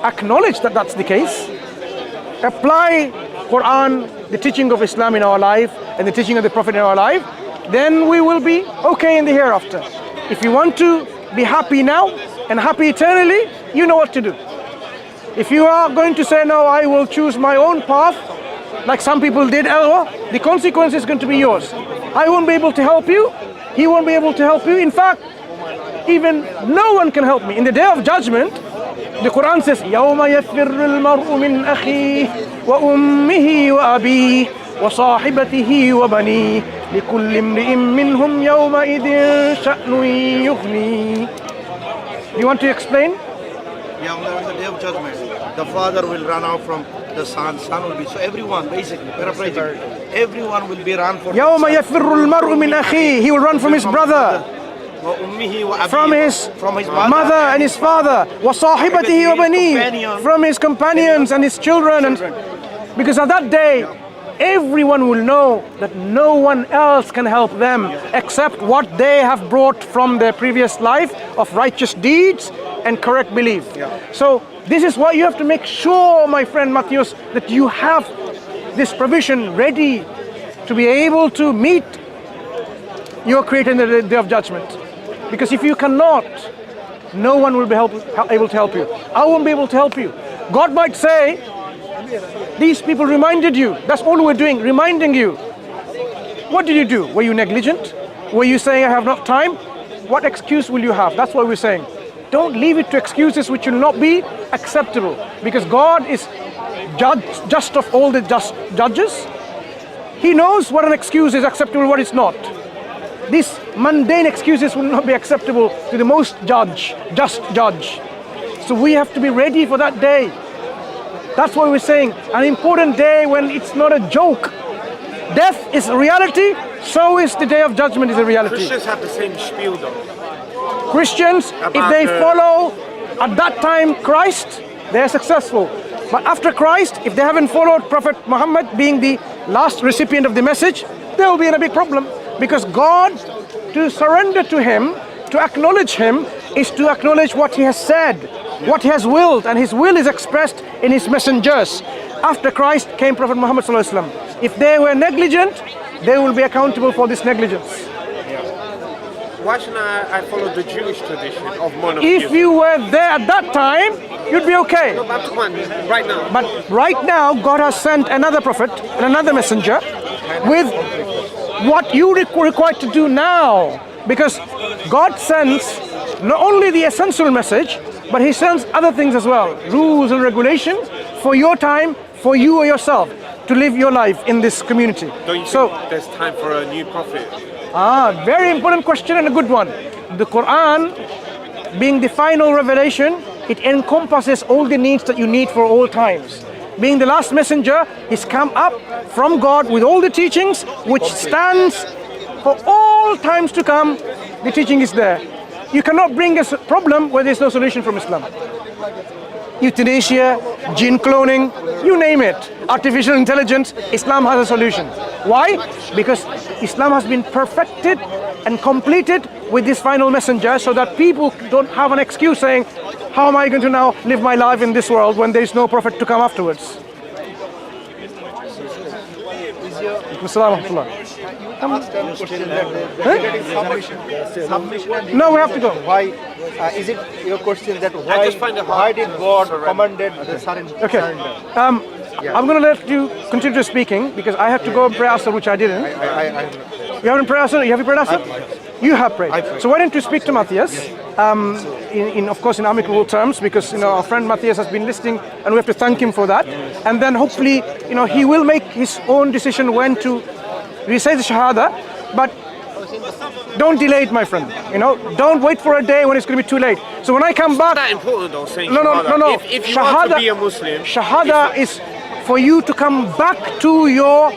Acknowledge that that's the case. Apply Quran, the teaching of Islam in our life and the teaching of the Prophet in our life. Then we will be okay in the hereafter. If you want to be happy now and happy eternally, you know what to do. If you are going to say, no, I will choose my own path, like some people did, the consequence is going to be yours. I won't be able to help you. He won't be able to help you. In fact, even no one can help me. In the day of judgment, the Quran says, يَوْمَ يَفِرُّ الْمَرْءُ مِنْ أَخِيهِ وَأُمِّهِ وَأَبِيهِ وَصَاحِبَتِهِ وَبَنِيهِ لِكُلِّ امْرِئٍ مِّنْهُمْ يَوْمَئِذٍ شَأْنٌ يُغْنِيهِ. Do you want to explain? Yeah, on the day of judgment, the father will run out from the son will be. So everyone, basically, paraphrasing, everyone will be run for يَوْمَ يَفِرُّ الْمَرْءُ مِنْ أَخِيهِ. He will run from his brother, from his mother and his father, وَصَاحِبَتِهِ وَبَنِيهِ, from his companions and his children. And because on that day, everyone will know that no one else can help them except what they have brought from their previous life of righteous deeds and correct belief. So this is why you have to make sure, my friend Matthias, that you have this provision ready to be able to meet your Creator in the day of judgment. Because if you cannot, no one will be able to help you. I won't be able to help you. God might say, these people reminded you. That's all we're doing, reminding you. What did you do? Were you negligent? Were you saying, I have not time? What excuse will you have? That's what we're saying. Don't leave it to excuses which will not be acceptable. Because God is just of all the judges. He knows what an excuse is acceptable, what is not. These mundane excuses will not be acceptable to the most just judge. So we have to be ready for that day. That's why we're saying an important day when it's not a joke. Death is a reality, so is the day of judgment is a reality. Christians have the same spiel though. Christians, if they follow at that time Christ, they're successful. But after Christ, if they haven't followed Prophet Muhammad being the last recipient of the message, they will be in a big problem. Because God, to surrender to Him, to acknowledge Him, is to acknowledge what He has said, what He has willed, and His will is expressed in His messengers. After Christ came Prophet Muhammad ﷺ. If they were negligent, they will be accountable for this negligence. Why shouldn't I follow the Jewish tradition of monotheism? If you were there at that time, you'd be okay. No, but come on, right now. But right now, God has sent another prophet and another messenger with what you required to do now. Because God sends not only the essential message, but He sends other things as well. Rules and regulations for your time, for you or yourself, to live your life in this community. Don't you think there's time for a new prophet? Very important question and a good one. The Quran, being the final revelation, it encompasses all the needs that you need for all times. Being the last messenger, he's come up from God with all the teachings, which stands for all times to come. The teaching is there. You cannot bring a problem where there's no solution from Islam. Euthanasia, gene cloning, you name it. Artificial intelligence, Islam has a solution. Why? Because Islam has been perfected and completed with this final messenger, so that people don't have an excuse saying, how am I going to now live my life in this world when there is no prophet to come afterwards? No, we have to go. Why is it your question that why did God commanded the surrender? Okay. I'm going to let you continue speaking because I have to go and pray Asr, which I didn't. You haven't prayed Asr? You have prayed Asr? You have prayed. So why don't you speak to Matthias? Of course, in amicable terms, because our friend Matthias has been listening, and we have to thank him for that. And then hopefully, he will make his own decision when to recite the Shahada. But don't delay it, my friend. Don't wait for a day when it's going to be too late. So when I come back, It's not that important though, saying no. If you want to be a Muslim, Shahada is for you to come back to your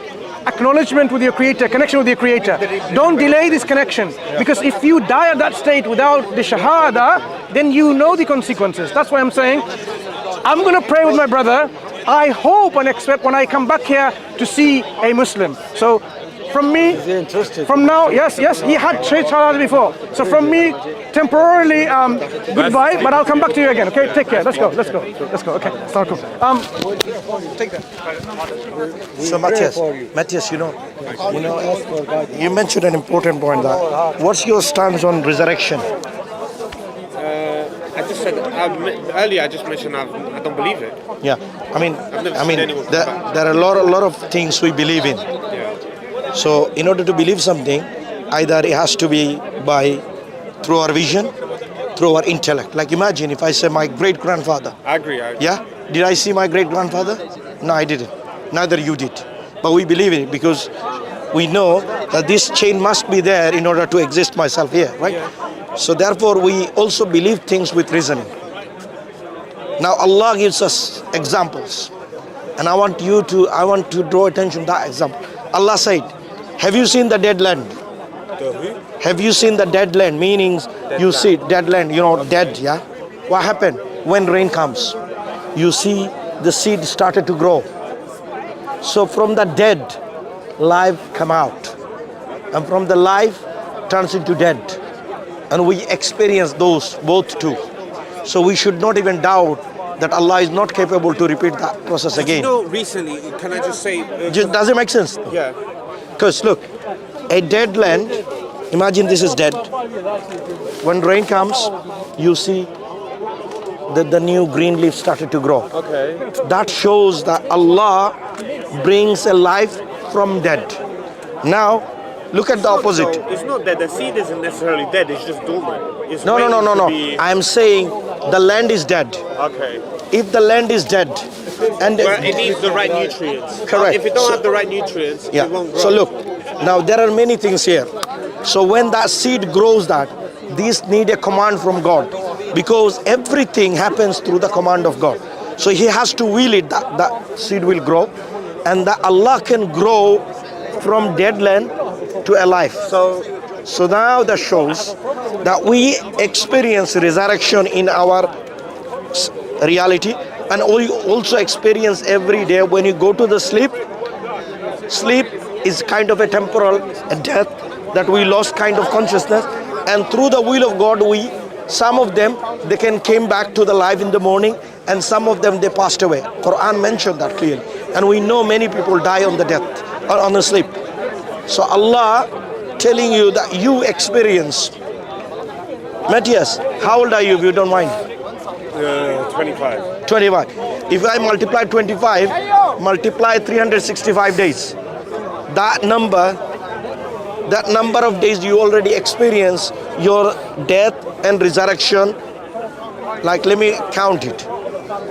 acknowledgement with your Creator, connection with your Creator. Don't delay this connection, because if you die at that state without the Shahada, then you know the consequences. That's why I'm saying I'm going to pray with my brother. I hope and expect when I come back here to see a Muslim. So from me, from now, yes, he had three shahadas before. So from me, temporarily, goodbye, but I'll come back to you again, okay? Take care, let's go, okay, start cool. Take that. So Matthias, you mentioned an important point that what's your stance on resurrection? I just said earlier. I just mentioned I don't believe it. Yeah, I mean, there are a lot of things we believe in. Yeah. So in order to believe something, either it has to be through our vision, through our intellect. Like imagine if I say my great-grandfather. I agree. Yeah? Did I see my great-grandfather? No, I didn't. Neither you did. But we believe in it because we know that this chain must be there in order to exist myself here, right? Yeah. So therefore we also believe things with reasoning. Now Allah gives us examples. And I want to draw attention to that example. Allah said, have you seen the dead land? Have you seen the dead land? Meaning you see dead land, dead, yeah? What happened? When rain comes, you see the seed started to grow. So from the dead, life come out. And from the life turns into dead. And we experience those both too. So we should not even doubt that Allah is not capable to repeat that process again. Recently, can I just say... Does it make sense? Yeah. Because look, a dead land, imagine this is dead. When rain comes, you see that the new green leaf started to grow. Okay. That shows that Allah brings a life from dead. Now, look at the opposite. It's not dead. The seed isn't necessarily dead. It's just dormant. It's No. I'm saying the land is dead. Okay. If the land is dead, and well, it needs the right nutrients. Correct. If it don't have the right nutrients, it won't grow. So look, now there are many things here. So when that seed grows, these need a command from God, because everything happens through the command of God. So He has to will it that seed will grow, and that Allah can grow from dead land to a life. So now that shows that we experience resurrection in our reality, and we also experience every day when you go to the sleep. Sleep is kind of a temporal death, that we lost kind of consciousness, and through the will of God, some of them they came back to the life in the morning, and some of them they passed away. Quran mentioned that clearly, and we know many people die on the death or on the sleep. So Allah telling you that you experience. Matthias, how old are you if you don't mind? 25. 25. If I multiply 25, multiply 365 days. That number of days you already experience your death and resurrection. Like, let me count it.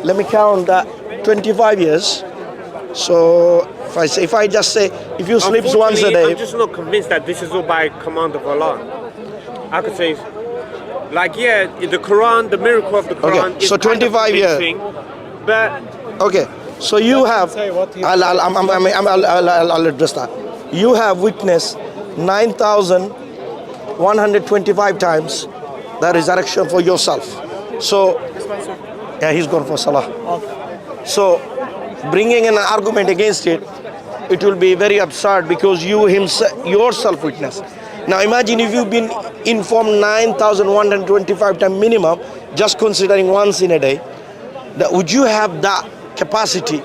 Let me count that 25 years. So if I just say, if you sleep once a day. I'm just not convinced that this is all by command of Allah. I could say, the Quran, the miracle of the Quran is so 25 years. But okay, so you have. I'll address that. You have witnessed 9,125 times the resurrection for yourself. So, yeah, he's gone for Salah. So, bringing an argument against it, it will be very absurd, because you yourself witness. Now imagine if you've been informed 9,125 times minimum, just considering once in a day, would you have that capacity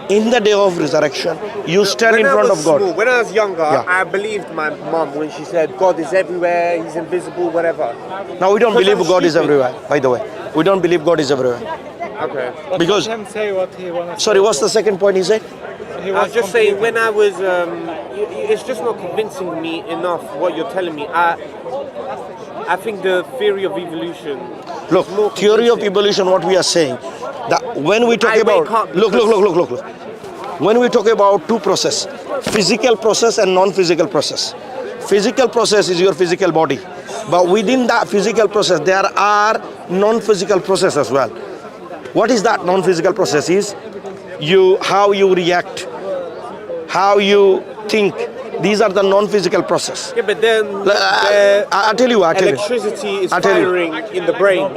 in the day of resurrection? You stand in front of God. When I was younger, I believed my mom when she said God is everywhere, He's invisible, whatever. Now we don't believe God is everywhere, by the way. We don't believe God is everywhere. Okay. Because, let him say what he wants. Sorry, what's the second point he said? I was just saying, when I was, it's just not convincing me enough what you're telling me. I think the theory of evolution. Look, theory of evolution, what we are saying, that when we talk about, look. When we talk about two processes, physical process and non-physical process. Physical process is your physical body, but within that physical process, there are non-physical process as well. What is that non-physical process? Is how you react, how you think. These are the non-physical process. Yeah, but then I'll tell you. Electricity is firing in the brain.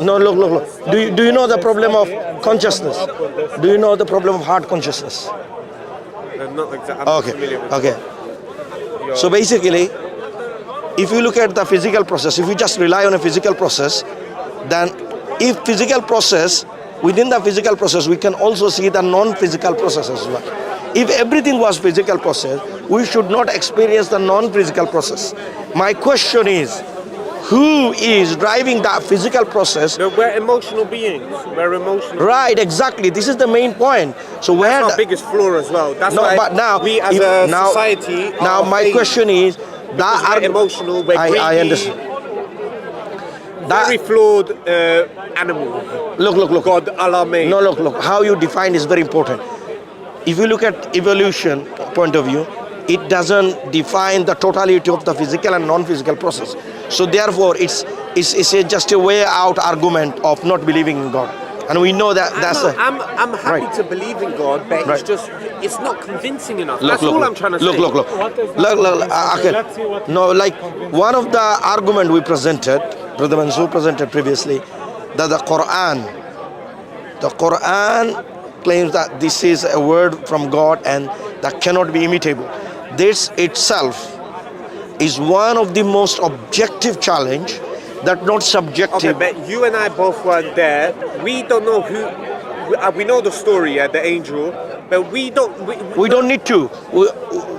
No, look. Do you know the problem of consciousness? Do you know the problem of heart consciousness? Not exactly. I'm not Okay, familiar with okay. So basically, if you look at the physical process, if you just rely on a physical process, then if physical process, within the physical process, we can also see the non-physical process as well. If everything was physical process, we should not experience the non-physical process. My question is, who is driving that physical process? No, we're emotional beings. We're emotional. Right, exactly. This is the main point. So where That's our the, biggest flaw as well. That's no, why but now we as if- a now- society now are my hate. question is that We're emotional. We're I greedy, understand. very flawed animal. Look. God, Allah made. No, look. How you define is very important. If you look at evolution point of view, it doesn't define the totality of the physical and non-physical process. So therefore, it's just a way out argument of not believing in God. And we know that that's I'm happy Right. to believe in God, but Right. it's just it's not convincing enough. Look, That's look, all look. I'm trying to say. Look. Okay. No, like one of the argument we presented, Brother Mansour presented previously, that the Quran claims that this is a word from God and that cannot be imitable. This itself is one of the most objective challenge that not Okay, subjective. but you and I both weren't there. We don't know who. We know the story, the angel, but we don't. We don't need to.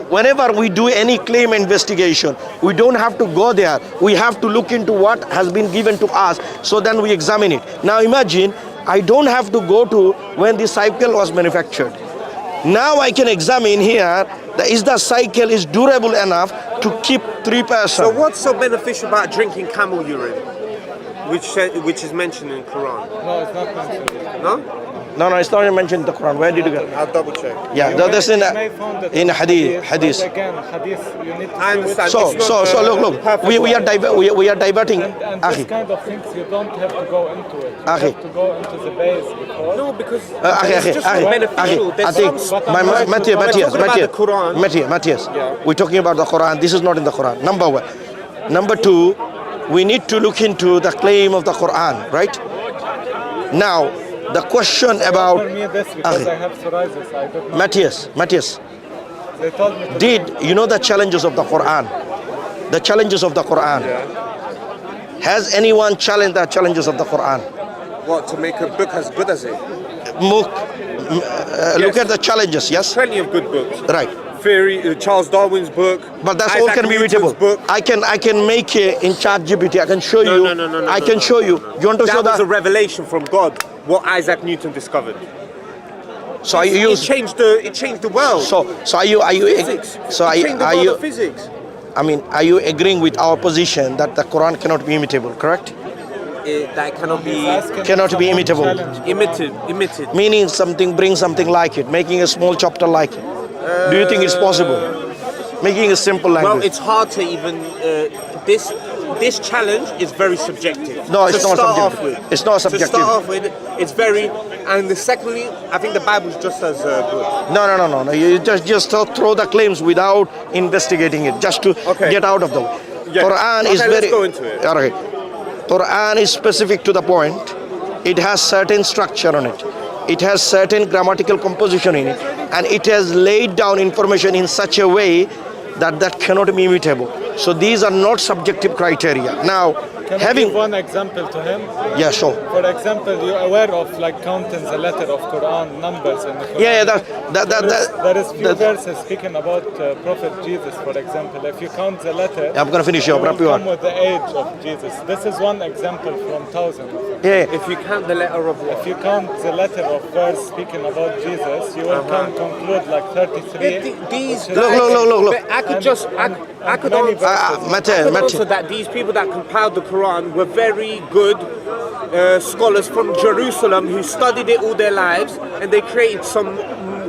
Whenever we do any claim investigation, we don't have to go there. We have to look into what has been given to us, so then we examine it. Now imagine, I don't have to go to when the cycle was manufactured. Now I can examine here, that is the cycle is durable enough to keep 3 persons. So what's so beneficial about drinking camel urine, which is mentioned in Quran? No, it's not mentioned. No? No, it's not mentioned in the Quran. Where did you get it? I'll double check. Yeah, that's in hadith. But again, hadith, you need to I understand. So It's not, look. perfect We way. are diverting. And Akhi. this kind of things, you don't have to go into it. You Akhi. have to go into the base because No, because Akhi, it's just beneficial. I There's think some. Matthias, talking about the Quran. Matthias, we're talking about the Quran. This is not in the Quran. Number one. Number two, we need to look into the claim of the Quran, right? Now, the question about for me this because Akhi. I have psoriasis. I don't know. Matthias, They told me to did you know the challenges of the Quran? The challenges of the Quran. Has anyone challenged the challenges of the Quran? What, to make a book as good as it? Look at the challenges, yes? Plenty of good books. Right. Theory, Charles Darwin's book. But that's Isaac all can be Newton's imitable. book. I can make it in ChatGPT. I can show you. No, I can show you. You want to show That was a that? revelation from God. What Isaac Newton discovered. So are you It changed the world. so are you Physics. so It changed the are world you of physics. I mean, are you agreeing with our position that the Quran cannot be imitable, correct? That cannot be Cannot be imitable. imitated. Meaning bring something like it, making a small chapter like it. Do you think it's possible? Making a simple Well, language. it's hard to even this challenge is very subjective. No, it's to not start subjective. Off with. It's not To subjective. start off with, it's very, and secondly, I think the Bible's just as good. No. You just throw the claims without investigating it, just to Okay. get out of the way. Yeah. Quran is Okay, very. let's go into it. All right. Quran is specific to the point. It has certain structure on it. It has certain grammatical composition in it, and it has laid down information in such a way that cannot be imitable. So these are not subjective criteria. Now, Can I having give one example to him? yeah, sure. For example, you're aware of like counting the letter of Quran numbers in the Quran. Yeah, There is few that- verses speaking about Prophet Jesus, for example. If you count the letter, I'm gonna finish you your will wrap you come up. with the age of Jesus. This is one example from thousands. Yeah. If you count the letter of If you count the letter of verse speaking about Jesus, you will come conclude like 33. these which is- guys, Look. but I could just I could many answer, verses. answer that these people that compiled the Quran were very good scholars from Jerusalem who studied it all their lives, and they created some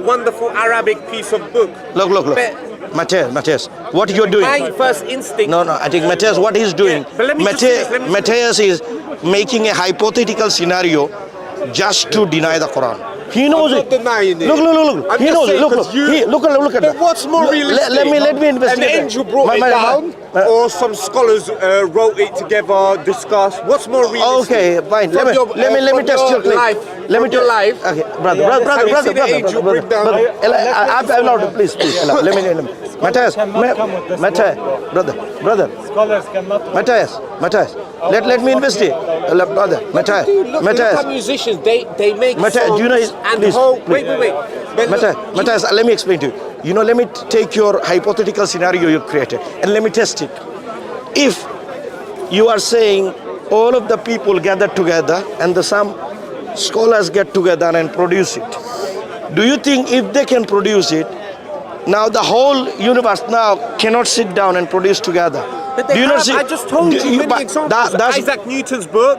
wonderful Arabic piece of book. Look. But Matthias, what you're doing? my first instinct. No, I think Matthias, what he's doing, Yeah, but let me just finish, let me Matthias is making a hypothetical scenario just to deny the Quran. He knows I'm it. not denying it. Look. I'm He just knows it. saying, Look 'cause you- at But that. what's more realistic? Let me investigate. An angel brought it down, or some scholars wrote it together, discussed. What's more realistic? Okay, fine. Let me test your claim. Let me your life. Okay, brother. Please. Let me. Matthias, brother. Scholars cannot. Matthias. Let me investigate, brother. Matthias. Look at musicians. They make Matthias, songs do you know? and Please. Wait. Matthias, let me explain to you. You know, let me take your hypothetical scenario you created and let me test it. If you are saying all of the people gather together and some scholars get together and produce it, do you think if they can produce it, now the whole universe now cannot sit down and produce together? But they have. I just told you many examples. Isaac Newton's book,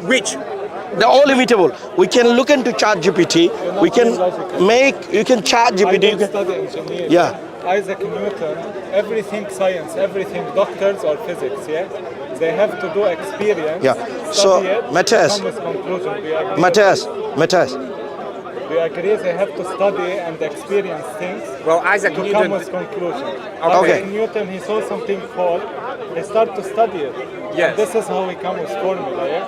which they're all imitable. We can look into ChatGPT. We can make. You can ChatGPT. Study engineer. Yeah. Isaac Newton, everything science, everything doctors or physics, yeah? They have to do experience. Yeah. So, Matthias. Come with conclusion. Do you agree? Matthias. Do you agree they have to study and experience things well, Isaac to Newton come with conclusion? Okay. Isaac Newton, he saw something fall, he started to study it. Yes. And this is how he come with formula, yeah?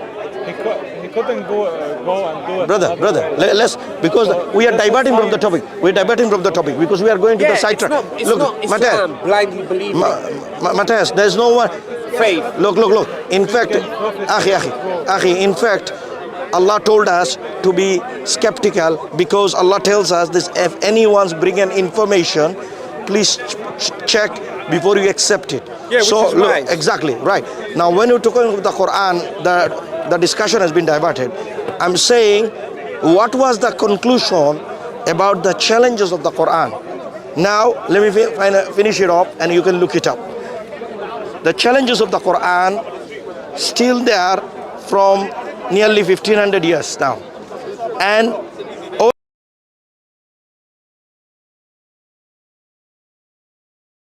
He couldn't go and do it. Brother, let's, because we are diverting from the topic. We're diverting from the topic because we are going to the sidetrack. It's not Islam, blindly believing. Matthias, there's no one. Faith. Look. In fact, Akhi, in fact, Allah told us to be skeptical because Allah tells us this: if anyone's bringing information, please check before you accept it. Yeah, so which is right. Exactly right. Now, when you're talking about the Quran, the discussion has been diverted. I'm saying, what was the conclusion about the challenges of the Quran? Now, let me finish it up, and you can look it up. The challenges of the Quran still there from nearly 1500 years now, and